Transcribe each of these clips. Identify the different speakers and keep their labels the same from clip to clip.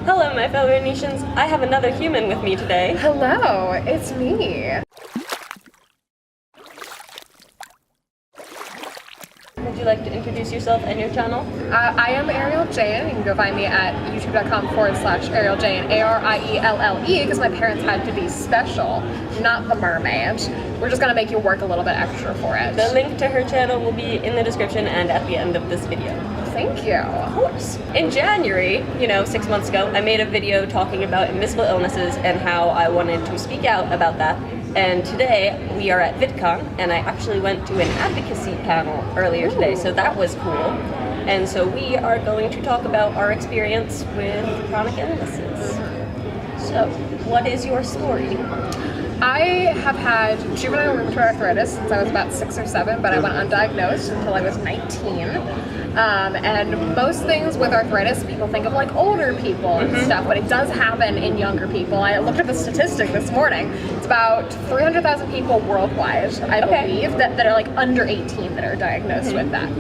Speaker 1: Hello, my fellow Venetians. I have another human with me today.
Speaker 2: Hello, it's me.
Speaker 1: Would you like to introduce yourself and your channel?
Speaker 2: I am Arielle Jane. You can go find me at youtube.com/Arielle Jane, A-R-I-E-L-L-E, because my parents had to be special, not the mermaid. We're just gonna make you work a little bit extra for it.
Speaker 1: The link to her channel will be in the description and at the end of this video.
Speaker 2: Thank you.
Speaker 1: Of course. In January, 6 months ago, I made a video talking about invisible illnesses and how I wanted to speak out about that. And today we are at VidCon, and I actually went to an advocacy panel earlier today, so that was cool. And so we are going to talk about our experience with chronic illnesses. So, what is your story?
Speaker 2: I have had juvenile rheumatoid arthritis since I was about 6 or 7, but I went undiagnosed until I was 19. And most things with arthritis, people think of like older people and stuff, but it does happen in younger people. I looked at the statistic this morning. It's about 300,000 people worldwide, I believe, that are like under 18 that are diagnosed with that.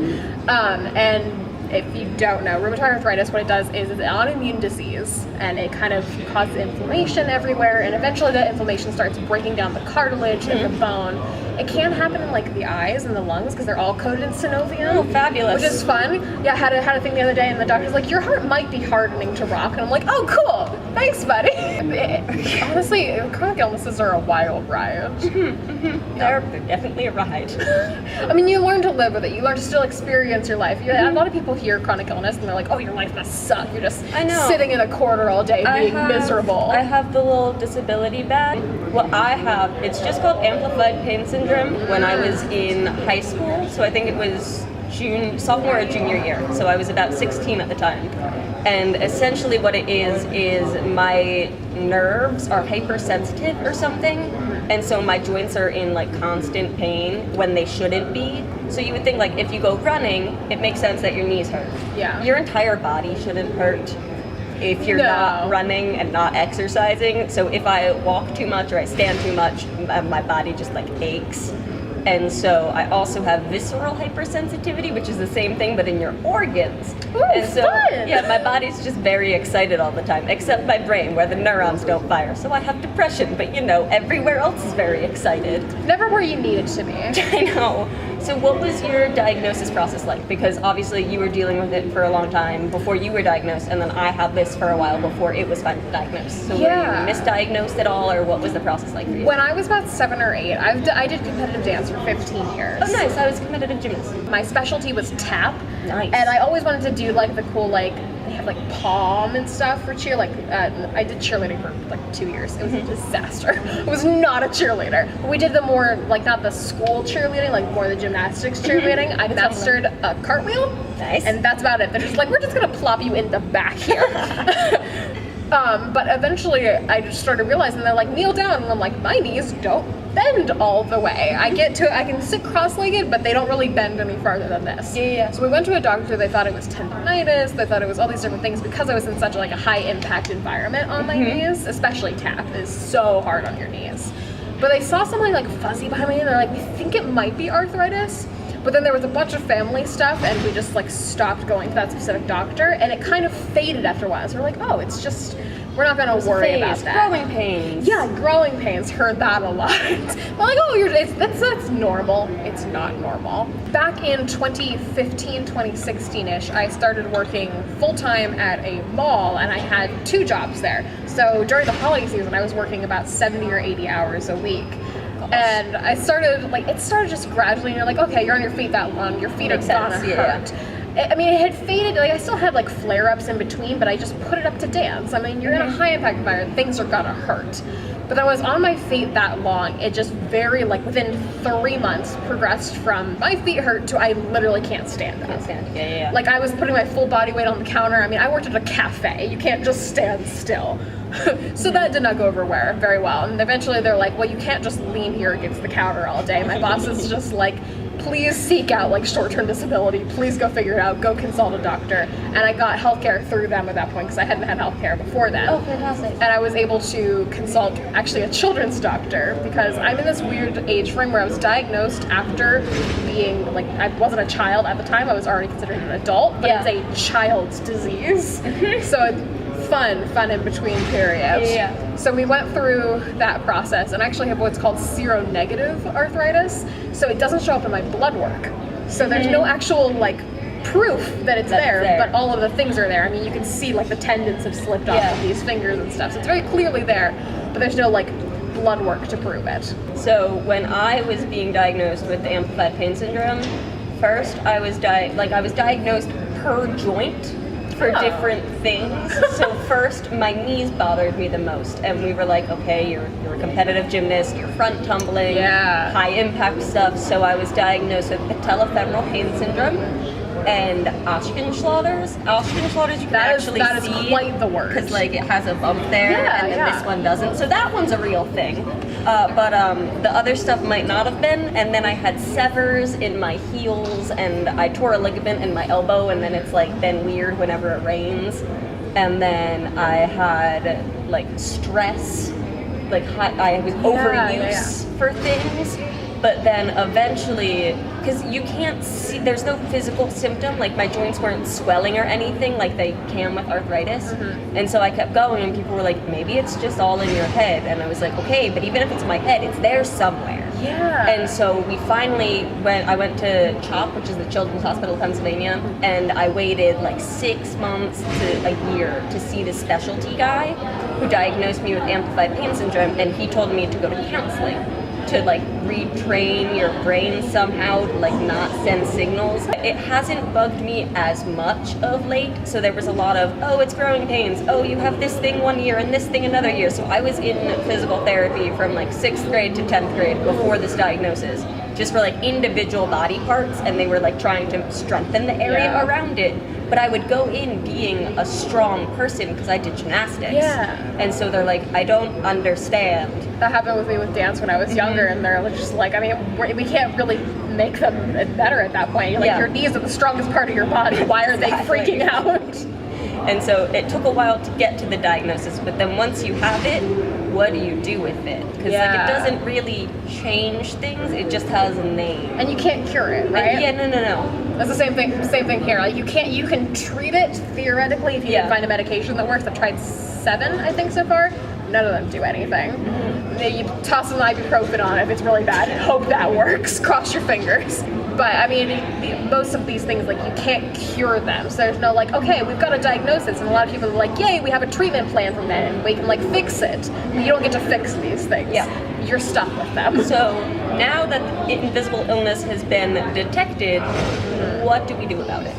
Speaker 2: And if you don't know, rheumatoid arthritis, what it does is it's an autoimmune disease, and it kind of causes inflammation everywhere, and eventually that inflammation starts breaking down the cartilage and the bone. It can happen in like the eyes and the lungs because they're all coated in synovium.
Speaker 1: Oh, fabulous. Which
Speaker 2: is fun. Yeah, I had a thing the other day, and the doctor's like, your heart might be hardening to rock, and I'm like, oh cool, thanks buddy. Honestly, chronic illnesses are a wild ride.
Speaker 1: They're definitely a ride.
Speaker 2: I mean, you learn to live with it. You learn to still experience your life. A lot of people hear chronic illness and they're like, oh, your life must suck. You're just sitting in a corner all day being miserable.
Speaker 1: I have the little disability badge. What I have, it's just called amplified pain syndrome when I was in high school. So I think it was sophomore or junior year. So I was about 16 at the time. And essentially what it is my nerves are hypersensitive or something. And so my joints are in like constant pain when they shouldn't be. So you would think like if you go running, it makes sense that your knees hurt.
Speaker 2: Yeah.
Speaker 1: Your entire body shouldn't hurt if you're not running and not exercising. So if I walk too much or I stand too much, my body just like aches. And so I also have visceral hypersensitivity, which is the same thing, but in your organs.
Speaker 2: Ooh,
Speaker 1: and so,
Speaker 2: fun.
Speaker 1: yeah, my body's just very excited all the time, except my brain, where the neurons don't fire. So I have depression, but everywhere else is very excited.
Speaker 2: Never where you need it to be.
Speaker 1: I know. So what was your diagnosis process like? Because obviously you were dealing with it for a long time before you were diagnosed, and then I had this for a while before it was finally diagnosed. So were you misdiagnosed at all, or what was the process like for you?
Speaker 2: When I was about 7 or 8, I did competitive dance for 15 years.
Speaker 1: Oh nice, I was a competitive gymnast.
Speaker 2: My specialty was tap.
Speaker 1: Nice.
Speaker 2: And I always wanted to do like the cool they have like palm and stuff for cheer. I did cheerleading for like 2 years. It was a disaster. I was not a cheerleader. But we did the more like not the school cheerleading, like more the gymnastics cheerleading. I mastered a cartwheel.
Speaker 1: Nice.
Speaker 2: And that's about it. They're just like, we're just gonna plop you in the back here. But eventually I just started realizing they're like, kneel down, and I'm like, my knees don't bend all the way. I can sit cross-legged, but they don't really bend any farther than this.
Speaker 1: Yeah.
Speaker 2: So we went to a doctor. They thought it was tendonitis. They thought it was all these different things because I was in such a high impact environment on my knees. Especially tap is so hard on your knees. But they saw something like fuzzy behind me, and they're like, we think it might be arthritis. But then there was a bunch of family stuff, and we just stopped going to that specific doctor, and it kind of faded after a while. So we're like, oh, it's just, we're not gonna worry about that.
Speaker 1: Growing pains.
Speaker 2: Yeah, growing pains. Heard that a lot. But like, oh, that's normal. It's not normal. Back in 2015, 2016-ish, I started working full-time at a mall, and I had 2 jobs there. So during the holiday season, I was working about 70 or 80 hours a week. And I started, it started just gradually, and you're like, okay, you're on your feet that long, your feet are gonna hurt. I mean, it had faded, I still had flare-ups in between, but I just put it up to dance. I mean, you're in a high-impact environment, things are gonna hurt. But then I was on my feet that long, it just within 3 months, progressed from my feet hurt to I literally can't stand up.
Speaker 1: Yeah.
Speaker 2: I was putting my full body weight on the counter. I mean, I worked at a cafe. You can't just stand still. So that did not go over very well. And eventually they're like, well, you can't just lean here against the counter all day. My boss is just like, please seek out short-term disability. Please go figure it out. Go consult a doctor. And I got healthcare through them at that point because I hadn't had healthcare before then.
Speaker 1: Oh, fantastic.
Speaker 2: And I was able to consult actually a children's doctor because I'm in this weird age frame where I was diagnosed after being I wasn't a child at the time. I was already considered an adult, but it's a child's disease. So fun in between periods.
Speaker 1: Yeah.
Speaker 2: So we went through that process, and I actually have what's called seronegative arthritis. So it doesn't show up in my blood work. So there's no actual like proof that it's there, but all of the things are there. I mean, you can see like the tendons have slipped off of these fingers and stuff. So it's very clearly there, but there's no like blood work to prove it.
Speaker 1: So when I was being diagnosed with amplified pain syndrome, first I was diagnosed per joint for different things. So first my knees bothered me the most, and we were like, okay, you're a competitive gymnast, you're front tumbling, high impact stuff. So I was diagnosed with patellofemoral pain syndrome and Oschenschlatters. Oschenschlatters you can actually see.
Speaker 2: That is quite the word.
Speaker 1: Because like it has a bump there, and then this one doesn't. So that one's a real thing. But the other stuff might not have been. And then I had severs in my heels, and I tore a ligament in my elbow, and then it's like been weird whenever it rains. And then I had like stress, like I was overuse for things. But then eventually, because you can't see, there's no physical symptom, like my joints weren't swelling or anything like they can with arthritis. And so I kept going, and people were like, maybe it's just all in your head. And I was like, okay, but even if it's my head, it's there somewhere.
Speaker 2: Yeah.
Speaker 1: And so we finally I went to CHOP, which is the Children's Hospital of Pennsylvania, and I waited like 6 months to a year to see the specialty guy who diagnosed me with amplified pain syndrome, and he told me to go to counseling to like retrain your brain somehow to like not send signals. It hasn't bugged me as much of late, so there was a lot of, oh, it's growing pains, oh, you have this thing one year and this thing another year. So I was in physical therapy from like 6th grade to 10th grade before this diagnosis, just for like individual body parts, and they were like trying to strengthen the area around it. But I would go in being a strong person because I did gymnastics. And so they're like, I don't understand.
Speaker 2: That happened with me with dance when I was younger, and they're just like, I mean, we can't really make them better at that point. Like, your knees are the strongest part of your body. Why are they freaking out?
Speaker 1: And so it took a while to get to the diagnosis, but then once you have it, what do you do with it? Because like, it doesn't really change things, it just has a name.
Speaker 2: And you can't cure it, right?
Speaker 1: No.
Speaker 2: That's the same thing here. Like you can treat it theoretically if you can find a medication that works. I've tried 7, I think, so far. None of them do anything. You toss some ibuprofen on it if it's really bad and hope that works. Cross your fingers. But I mean, most of these things, like, you can't cure them. So there's no like, okay, we've got a diagnosis, and a lot of people are like, yay, we have a treatment plan for that, and we can like fix it. But you don't get to fix these things. You're stuck with them.
Speaker 1: So now that the invisible illness has been detected, what do we do about it?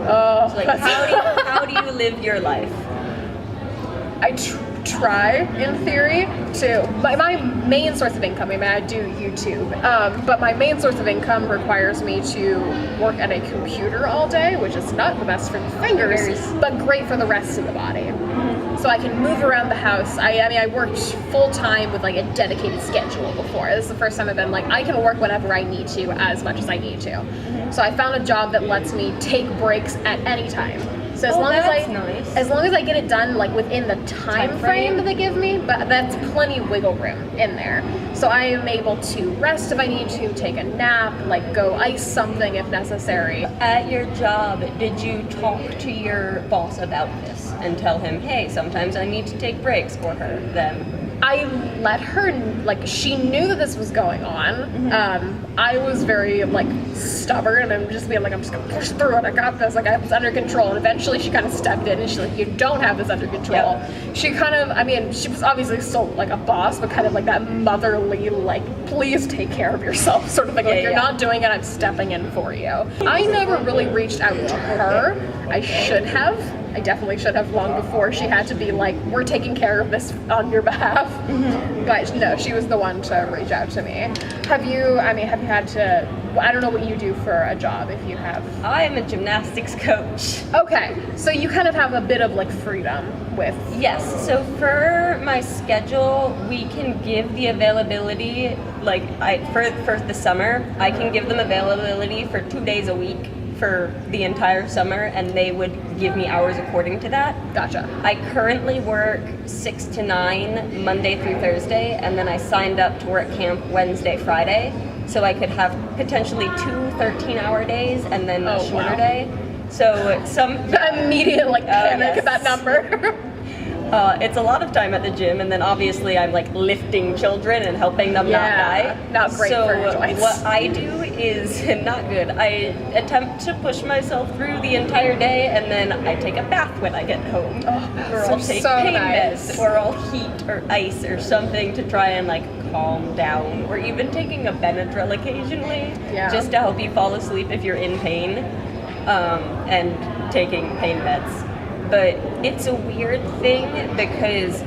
Speaker 1: So like, how do you live your life?
Speaker 2: I try, in theory, to... My main source of income, I mean, I do YouTube, but my main source of income requires me to work at a computer all day, which is not the best for the fingers, but great for the rest of the body. So I can move around the house. I worked full-time with like a dedicated schedule before. This is the first time I've been like, I can work whenever I need to, as much as I need to. So I found a job that lets me take breaks at any time. So as long as I get it done like within the time frame that they give me, but that's plenty of wiggle room in there. So I am able to rest if I need to, take a nap, like go ice something if necessary.
Speaker 1: At your job, did you talk to your boss about this and tell him, hey, sometimes I need to take breaks, or her, them?
Speaker 2: I let her, like, she knew that this was going on. I was very, like, stubborn, and just being like, I'm just gonna push through it, I got this, like, I have this under control. And eventually she kind of stepped in, and she's like, you don't have this under control. She kind of, I mean, she was obviously still, like, a boss, but kind of like that motherly, like, please take care of yourself sort of thing. Like, you're not doing it, I'm stepping in for you. I never really reached out to her. I should have. I definitely should have long before she had to be like, we're taking care of this on your behalf. But no, she was the one to reach out to me. Have you had to, I don't know what you do for a job if you have.
Speaker 1: I am a gymnastics coach.
Speaker 2: Okay, so you kind of have a bit of like freedom with.
Speaker 1: Yes, so for my schedule, we can give the availability, like for the summer, I can give them availability for 2 days a week for the entire summer, and they would give me hours according to that.
Speaker 2: Gotcha.
Speaker 1: I currently work 6 to 9 Monday through Thursday, and then I signed up to work camp Wednesday, Friday, so I could have potentially 2 13-hour days and then a shorter day. So
Speaker 2: Immediate like panic at
Speaker 1: yes.
Speaker 2: that number.
Speaker 1: It's a lot of time at the gym, and then obviously I'm like lifting children and helping them not die.
Speaker 2: Not great
Speaker 1: so
Speaker 2: for your joints.
Speaker 1: What I do is not good. I attempt to push myself through the entire day, and then I take a bath when I get home.
Speaker 2: Oh,
Speaker 1: or I'll take
Speaker 2: so
Speaker 1: pain
Speaker 2: nice.
Speaker 1: meds, or I'll heat or ice or something to try and like calm down, or even taking a Benadryl occasionally, just to help you fall asleep if you're in pain, and taking pain meds. But it's a weird thing because,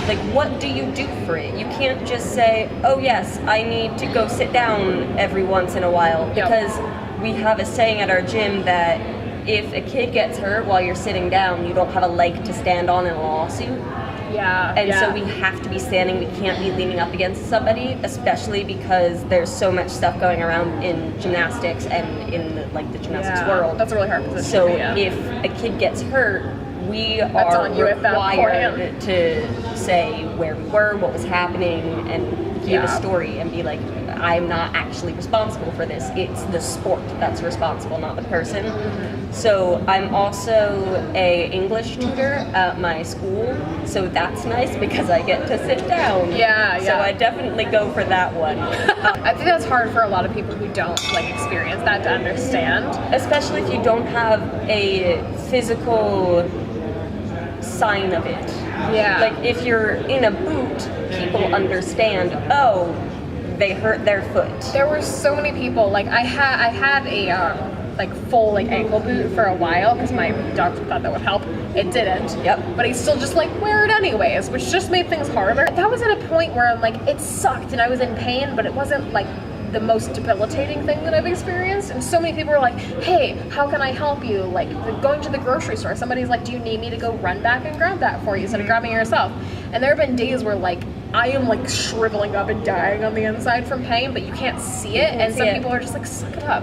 Speaker 1: like, what do you do for it? You can't just say, oh yes, I need to go sit down every once in a while. Because we have a saying at our gym that if a kid gets hurt while you're sitting down, you don't have a leg to stand on in a lawsuit. So we have to be standing, we can't be leaning up against somebody, especially because there's so much stuff going around in gymnastics and in the gymnastics world.
Speaker 2: That's a really hard position.
Speaker 1: So if a kid gets hurt, we are required to say where we were, what was happening, and give a story and be like, I'm not actually responsible for this. It's the sport that's responsible, not the person. So I'm also a English tutor at my school, so that's nice because I get to sit down. So I definitely go for that one.
Speaker 2: I think that's hard for a lot of people who don't experience that to understand.
Speaker 1: Especially if you don't have a physical sign of it. Like if you're in a boot, people understand, oh, they hurt their foot.
Speaker 2: There were so many people, I had a full ankle boot for a while because my doctor thought that would help. It didn't. But he still just wear it anyways, which just made things harder. That was at a point where I'm it sucked and I was in pain, but it wasn't the most debilitating thing that I've experienced. And so many people were like, hey, how can I help you? Going to the grocery store, somebody's like, do you need me to go run back and grab that for you instead of grabbing it yourself? And there have been days where I am shriveling up and dying on the inside from pain, but you can't see it. And some people are just suck it up.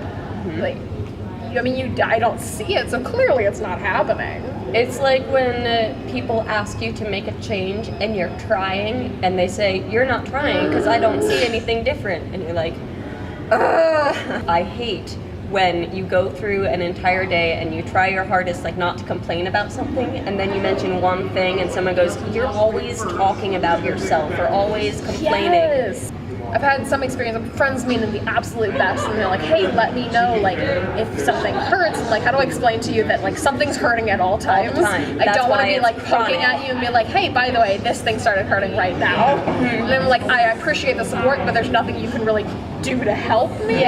Speaker 2: I don't see it, so clearly it's not happening.
Speaker 1: It's like when people ask you to make a change and you're trying, and they say, you're not trying because I don't see anything different. And you're like, ugh. I hate when you go through an entire day and you try your hardest not to complain about something, and then you mention one thing and someone goes, you're always talking about yourself or always complaining.
Speaker 2: Yes. I've had some experience of friends meaning the absolute best, and they're like, hey, let me know if something hurts, and how do I explain to you that something's hurting at all times? I don't want to be poking at you and be like, hey, by the way, this thing started hurting right now. And then I'm I appreciate the support, but there's nothing you can really do to help me.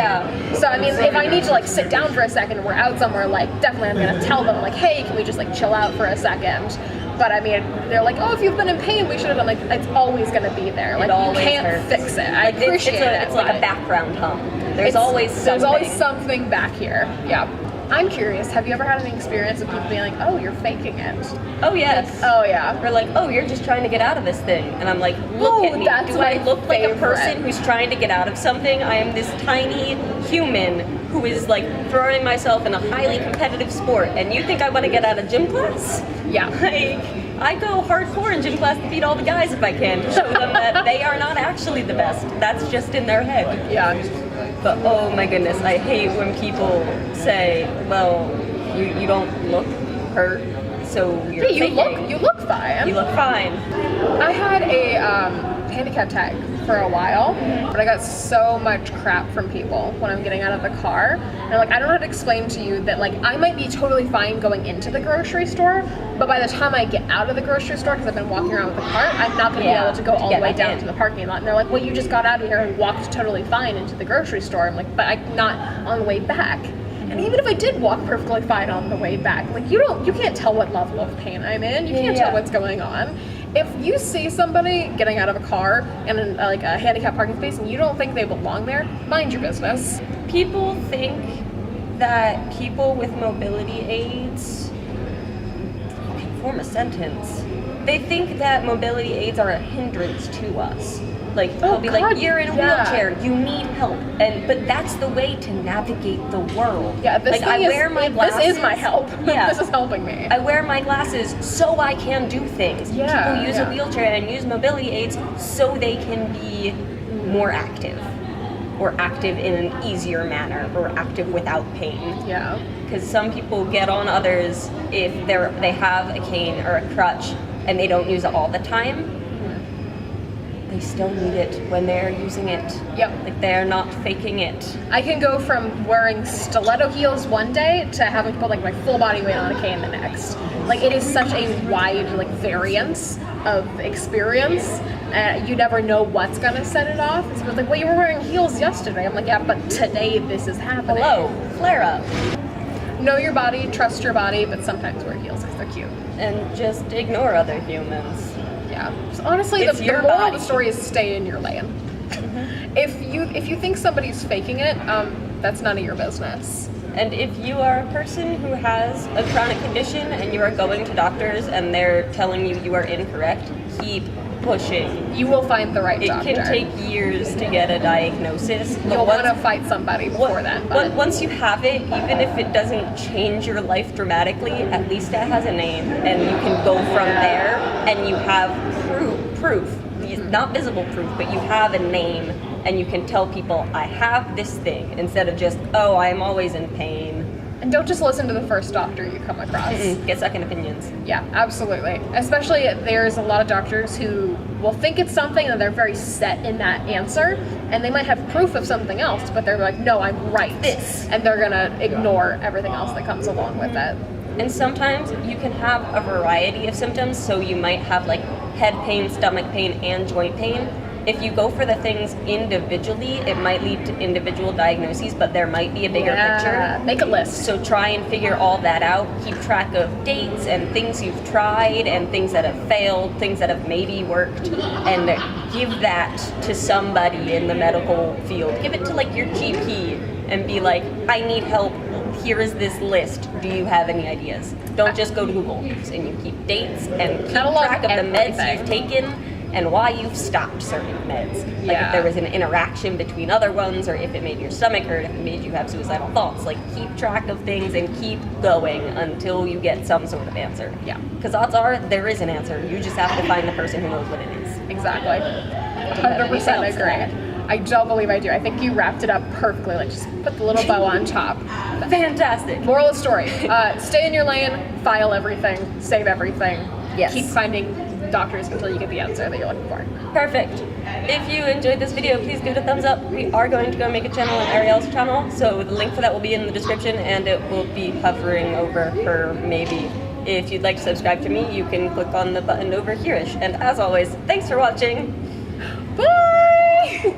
Speaker 2: So if I need to sit down for a second and we're out somewhere, definitely I'm gonna tell them hey, can we just chill out for a second? But they're like, oh, if you've been in pain, we should have done it's always going to be there. You can't
Speaker 1: hurts.
Speaker 2: Fix it. I appreciate it.
Speaker 1: It's like a background hum. There's always
Speaker 2: something back here. I'm curious, have you ever had any experience of people being like, oh, you're faking it?
Speaker 1: Oh, yes.
Speaker 2: Oh, yeah.
Speaker 1: Or oh, you're just trying to get out of this thing. And I'm like, look at me. Do I look like a person who's trying to get out of something? I am this tiny human who is throwing myself in a highly competitive sport. And you think I want to get out of gym class? I go hardcore in gym class to beat all the guys if I can, to show them that they are not actually the best. That's just in their head. But oh my goodness, I hate when people say, well, you don't look hurt, so you're faking.
Speaker 2: You look fine.
Speaker 1: You look fine.
Speaker 2: I had a handicap tag for a while, but I got so much crap from people when I'm getting out of the car. And I don't know how to explain to you that I might be totally fine going into the grocery store, but by the time I get out of the grocery store, because I've been walking around with the cart, I'm not going to be able to go all the way down to the parking lot. And they're like, well, you just got out of here and walked totally fine into the grocery store. I'm like, but I'm not on the way back. And even if I did walk perfectly fine on the way back, you can't tell what level of pain I'm in. You can't tell what's going on. If you see somebody getting out of a car in a handicapped parking space and you don't think they belong there, mind your business.
Speaker 1: People think that people with mobility aids can form a sentence. They think that mobility aids are a hindrance to us. They'll be like, you're in a wheelchair, you need help. But that's the way to navigate the world.
Speaker 2: This is my help. This is helping me.
Speaker 1: I wear my glasses so I can do things. People use a wheelchair and use mobility aids so they can be more active. Or active in an easier manner, or active without pain. because some people get on others if they have a cane or a crutch and they don't use it all the time. They still need it when they're using it.
Speaker 2: Yep.
Speaker 1: Like they're not faking it.
Speaker 2: I can go from wearing stiletto heels one day to having to put like my full body weight on a cane the next. Like it is such a wide like variance of experience. You never know what's gonna set it off. So it's like, well, you were wearing heels yesterday. I'm like, yeah, but today this is happening.
Speaker 1: Hello, flare up.
Speaker 2: Know your body, trust your body, but sometimes wear heels because they're cute.
Speaker 1: And just ignore other humans.
Speaker 2: Yeah. So honestly, the moral of the story is stay in your lane. Mm-hmm. If you think somebody's faking it, that's none of your business.
Speaker 1: And if you are a person who has a chronic condition and you are going to doctors and they're telling you you are incorrect, keep pushing.
Speaker 2: You will find the right doctor.
Speaker 1: It can take years to get a diagnosis.
Speaker 2: You'll want to fight somebody before that.
Speaker 1: Once you have it, even if it doesn't change your life dramatically, at least it has a name, and you can go from there, and you have proof. Not visible proof, but you have a name, and you can tell people, I have this thing, instead of just, oh, I'm always in pain.
Speaker 2: And don't just listen to the first doctor you come across.
Speaker 1: Get second opinions.
Speaker 2: Yeah, absolutely. Especially there's a lot of doctors who will think it's something and they're very set in that answer, and they might have proof of something else, but they're like, no, I'm right.
Speaker 1: This.
Speaker 2: And they're gonna ignore everything else that comes along with it.
Speaker 1: And sometimes you can have a variety of symptoms, so you might have like head pain, stomach pain, and joint pain. If you go for the things individually, it might lead to individual diagnoses, but there might be a bigger picture.
Speaker 2: Make a list.
Speaker 1: So try and figure all that out. Keep track of dates and things you've tried and things that have failed, things that have maybe worked, and give that to somebody in the medical field. Give it to like your GP and be like, I need help. Here is this list. Do you have any ideas? Don't just go to Google. And you keep dates and keep track of the meds you've taken and why you've stopped certain meds. Like if there was an interaction between other ones, or if it made your stomach hurt, if it made you have suicidal thoughts. Like keep track of things and keep going until you get some sort of answer.
Speaker 2: Yeah.
Speaker 1: Because odds are there is an answer. You just have to find the person who knows what it is.
Speaker 2: Exactly. 100% agree. I don't believe I do. I think you wrapped it up perfectly. Like just put the little bow on top.
Speaker 1: Fantastic.
Speaker 2: Moral of the story. Stay in your lane, file everything, save everything.
Speaker 1: Yes.
Speaker 2: Keep finding doctors until you get the answer that you're looking for.
Speaker 1: Perfect. If you enjoyed this video, please give it a thumbs up. We are going to go make a channel on Arielle's channel, so the link for that will be in the description, and it will be hovering over her maybe. If you'd like to subscribe to me, you can click on the button over here-ish. And as always, thanks for watching.
Speaker 2: Bye!